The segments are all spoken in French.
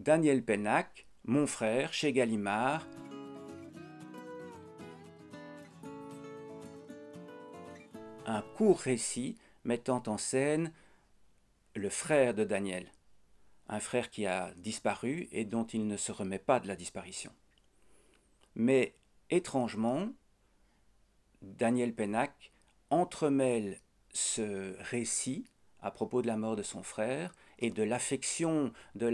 Daniel Pennac, Mon frère, chez Gallimard. Un court récit mettant en scène le frère de Daniel, un frère qui a disparu et dont il ne se remet pas de la disparition. Mais étrangement, Daniel Pennac entremêle ce récit à propos de la mort de son frère et de l'affection, de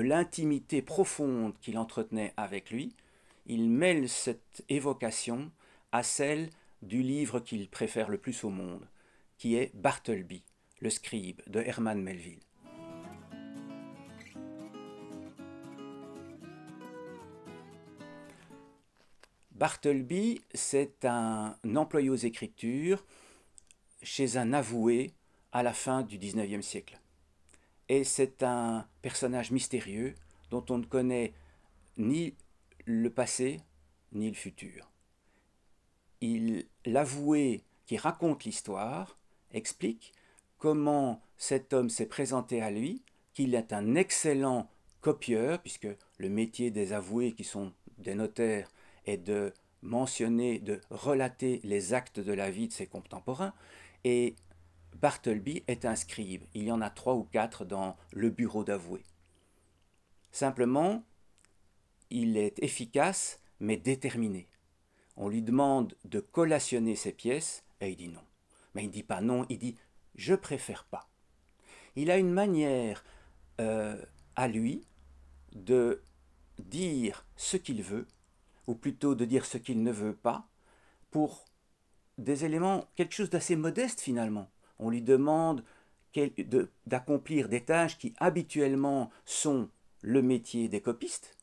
l'intimité profonde qu'il entretenait avec lui. Il mêle cette évocation à celle du livre qu'il préfère le plus au monde, qui est Bartleby, le scribe de Herman Melville. Bartleby, c'est un employé aux Écritures chez un avoué à la fin du XIXe siècle. Et c'est un personnage mystérieux dont on ne connaît ni le passé ni le futur. L'avoué qui raconte l'histoire explique comment cet homme s'est présenté à lui, qu'il est un excellent copieur, puisque le métier des avoués qui sont des notaires est de mentionner, de relater les actes de la vie de ses contemporains, et Bartleby est un scribe. Il y en a 3 ou 4 dans le bureau d'avoué. Simplement, il est efficace, mais déterminé. On lui demande de collationner ses pièces, et il dit non. Mais il ne dit pas non, il dit « je préfère pas ». Il a une manière à lui de dire ce qu'il veut, ou plutôt de dire ce qu'il ne veut pas, pour des éléments, quelque chose d'assez modeste finalement. On lui demande d'accomplir des tâches qui habituellement sont le métier des copistes,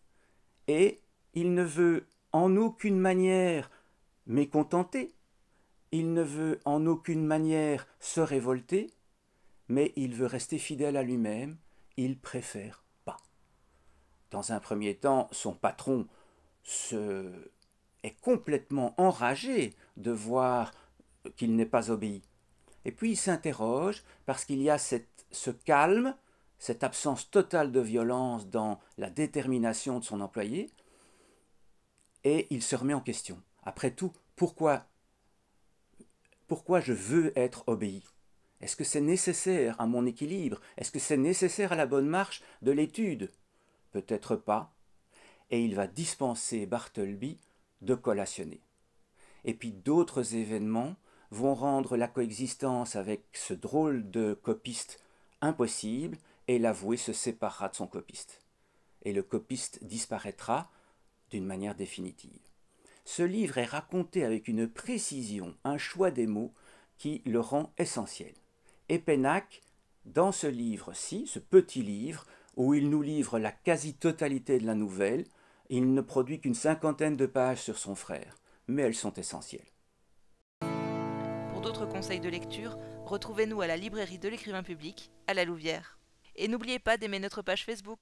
et il ne veut en aucune manière mécontenter, il ne veut en aucune manière se révolter, mais il veut rester fidèle à lui-même, il préfère pas. Dans un premier temps, son patron est complètement enragé de voir qu'il n'est pas obéi. Et puis il s'interroge parce qu'il y a ce calme, cette absence totale de violence dans la détermination de son employé, et il se remet en question. Après tout, pourquoi je veux être obéi? Est-ce que c'est nécessaire à mon équilibre? Est-ce que c'est nécessaire à la bonne marche de l'étude? Peut-être pas. Et il va dispenser Bartleby de collationner. Et puis d'autres événements vont rendre la coexistence avec ce drôle de copiste impossible, et l'avoué se séparera de son copiste. Et le copiste disparaîtra d'une manière définitive. Ce livre est raconté avec une précision, un choix des mots qui le rend essentiel. Et Pennac, dans ce livre-ci, ce petit livre, où il nous livre la quasi-totalité de la nouvelle, il ne produit qu'une 50aine de pages sur son frère, mais elles sont essentielles. Pour d'autres conseils de lecture, retrouvez-nous à la librairie de l'Écrivain public, à la Louvière. Et n'oubliez pas d'aimer notre page Facebook.